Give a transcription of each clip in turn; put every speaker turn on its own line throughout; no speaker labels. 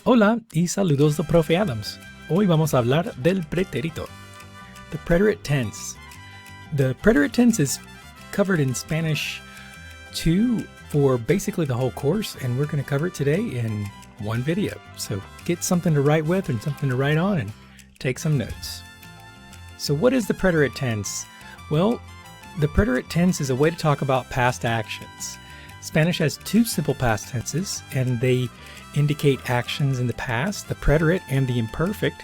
Hola y saludos de Profe Adams. Hoy vamos a hablar del pretérito. The preterite tense. The preterite tense is covered in Spanish 2 for basically the whole course, and we're going to cover it today in one video. So get something to write with and something to write on and take some notes. So what is the preterite tense? Well, the preterite tense is a way to talk about past actions. Spanish has two simple past tenses, and they indicate actions in the past, the preterite and the imperfect.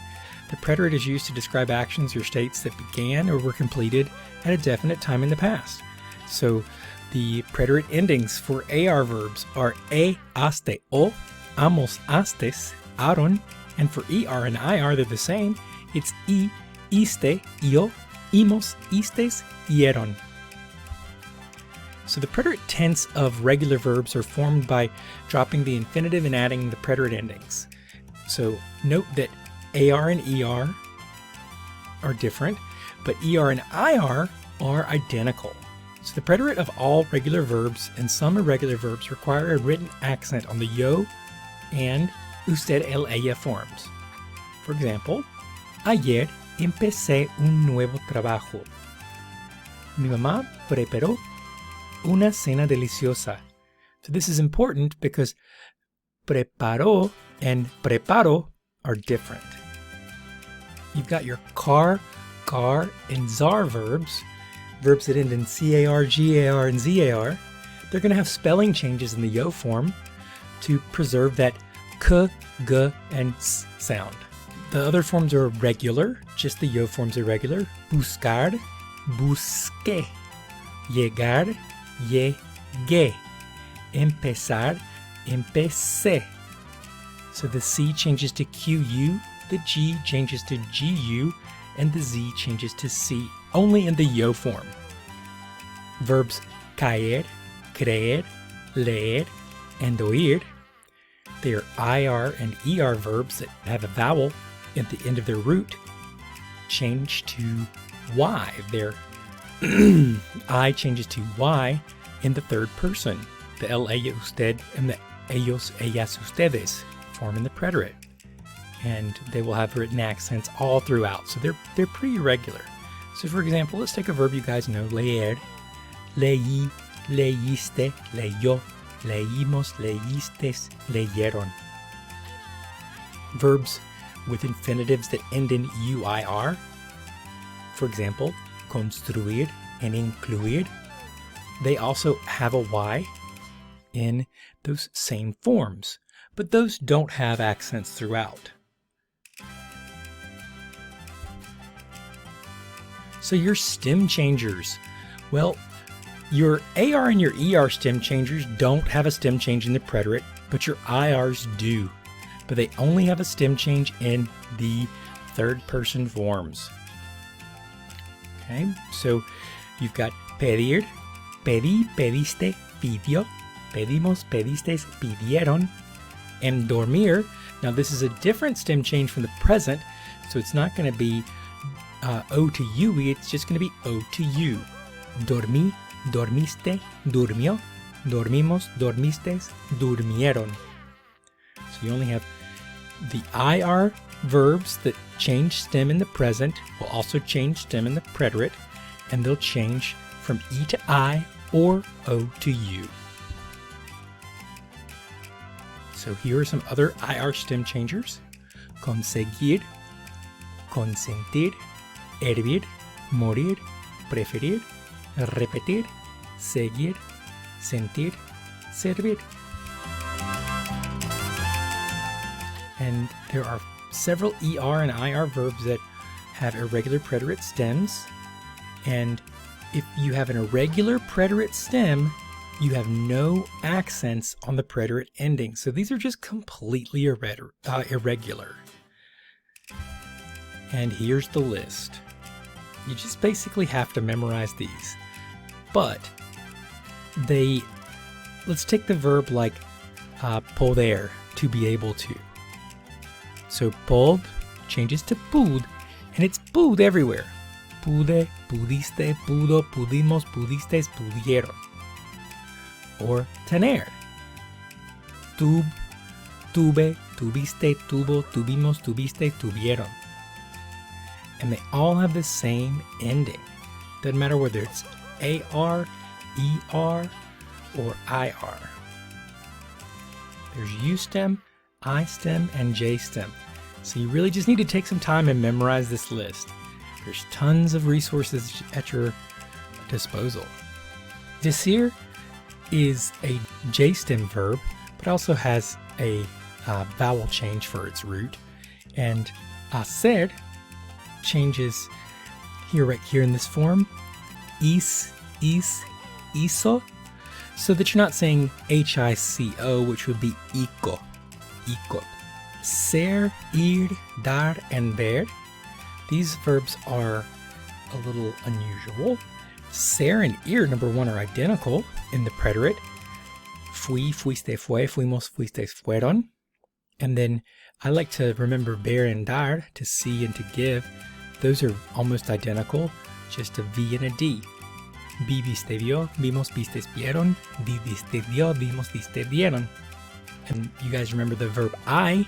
The preterite is used to describe actions or states that began or were completed at a definite time in the past. So the preterite endings for AR verbs are haste, o, amos, astes, aron, and for ER and IR they're the same. It's iste, io, imos, istes, ieron. So the preterite tense of regular verbs are formed by dropping the infinitive and adding the preterite endings. So note that AR and ER are different, but ER and IR are identical. So the preterite of all regular verbs and some irregular verbs require a written accent on the yo and usted, el, ella forms. For example, ayer empecé un nuevo trabajo. Mi mamá preparó una cena deliciosa. So this is important because preparó and preparo are different. You've got your car, gar, and zar verbs that end in car, gar, and zar. They're going to have spelling changes in the yo form to preserve that k, g, and s sound. The other forms are regular, just the yo forms are regular. Buscar, busqué. Llegar, llegué. Empezar, empecé. So the C changes to QU, the G changes to GU, and the Z changes to C, only in the yo form. Verbs caer, creer, leer, and oír, they are IR and ER verbs that have a vowel at the end of their root, change to Y. Their I changes to Y in the third person. The él, ella, usted, and the ellos, ellas, ustedes form in the preterite. And they will have written accents all throughout, so they're pretty irregular. So for example, let's take a verb you guys know, leer, leí, leíste, leyó, leímos, leístes, leyeron. Verbs with infinitives that end in UIR, for example, construir and incluir, they also have a Y in those same forms, but those don't have accents throughout. So your stem changers, well, your AR and your ER stem changers don't have a stem change in the preterite, but your IRs do. But they only have a stem change in the third person forms. Okay, so you've got pedir, pedí, pediste, pidió, pedimos, pedistes, pidieron, and dormir. Now this is a different stem change from the present, so it's not going to be O to U, it's just going to be O to U. Dormí, dormiste, durmió, dormimos, dormistes, durmieron. So you only have the IR verbs that change stem in the present will also change stem in the preterite, and they'll change from E to I or O to U. So here are some other IR stem changers. Conseguir, consentir, hervir, morir, preferir, repetir, seguir, sentir, servir. And there are several ER and IR verbs that have irregular preterite stems. And if you have an irregular preterite stem, you have no accents on the preterite ending. So these are just completely irregular. And here's the list. You just basically have to memorize these. But let's take the verb like poder, to be able to. So pod changes to pud, and it's pud everywhere. Pude, pudiste, pudo, pudimos, pudistes, pudieron. Or tener. Tuve, tuviste, tuvo, tuvimos, tuviste, tuvieron. And they all have the same ending. Doesn't matter whether it's AR, ER, or IR. There's U stem, I stem, and J stem. So you really just need to take some time and memorize this list. There's tons of resources at your disposal. Decir is a J stem verb, but also has a vowel change for its root. And hacer changes right here in this form, is, hizo, so that you're not saying HICO, which would be ico. Ser, ir, dar, and ver. These verbs are a little unusual. Ser and ir, number one, are identical in the preterite. Fui, fuiste, fue, fuimos, fuisteis, fueron. And then I like to remember ver and dar, to see and to give. Those are almost identical, just a V and a D. Vi, viste, vio, vimos, vistes, vieron. Vi, viste, vio, vimos, viste, vieron. And you guys remember the verb I,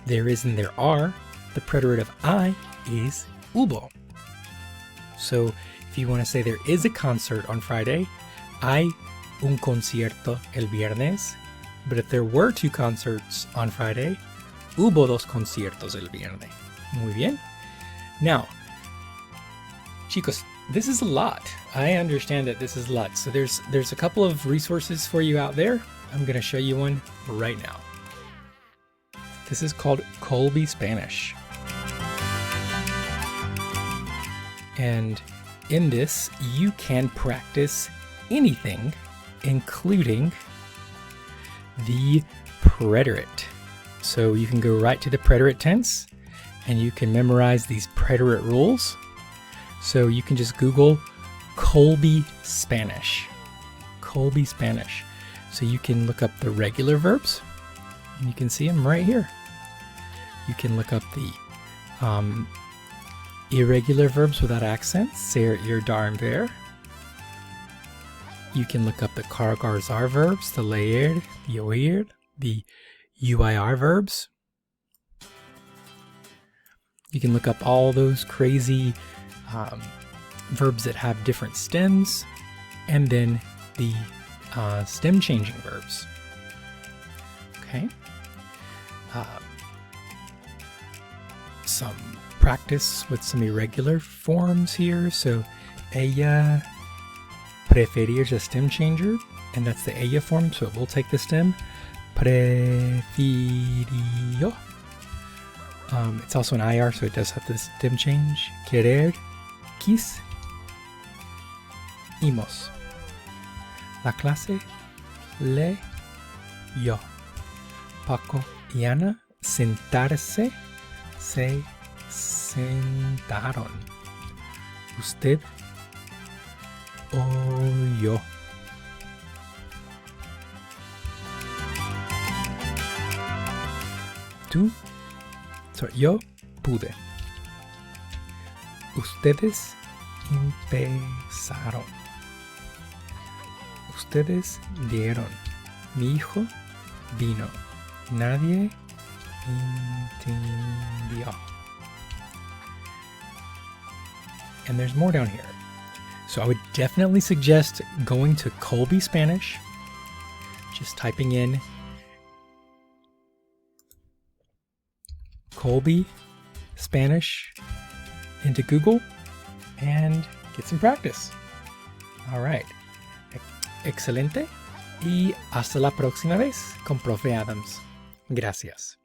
there is and there are. The preterite of I is hubo. So if you want to say there is a concert on Friday, hay un concierto el viernes. But if there were two concerts on Friday, hubo dos conciertos el viernes. Muy bien. Now, chicos, this is a lot. I understand that this is a lot. So there's a couple of resources for you out there. I'm going to show you one right now. This is called Colby Spanish. And in this, you can practice anything, including the preterite. So you can go right to the preterite tense and you can memorize these preterite rules. So you can just Google Colby Spanish. Colby Spanish. So you can look up the regular verbs and you can see them right here. You can look up the irregular verbs without accents, ser, ir, dar, and ver. You can look up the cargar-zar verbs, the leer, the oír, the UIR verbs. You can look up all those crazy verbs that have different stems, and then the stem changing verbs. Okay. Some practice with some irregular forms here. So ella preferir is a stem changer, and that's the ella form, so it will take the stem. Prefirió. It's also an IR, so it does have the stem change. Querer, quis, imos. La clase, leyó. Paco y Ana, sentarse, se sentaron. Usted oyó. Tú, yo pude. Ustedes empezaron. Ustedes dieron. Mi hijo vino. Nadie entendió. And there's more down here. So I would definitely suggest going to Colby Spanish, just typing in Colby Spanish into Google and get some practice. All right. Excelente. Y hasta la próxima vez con Profe Adams. Gracias.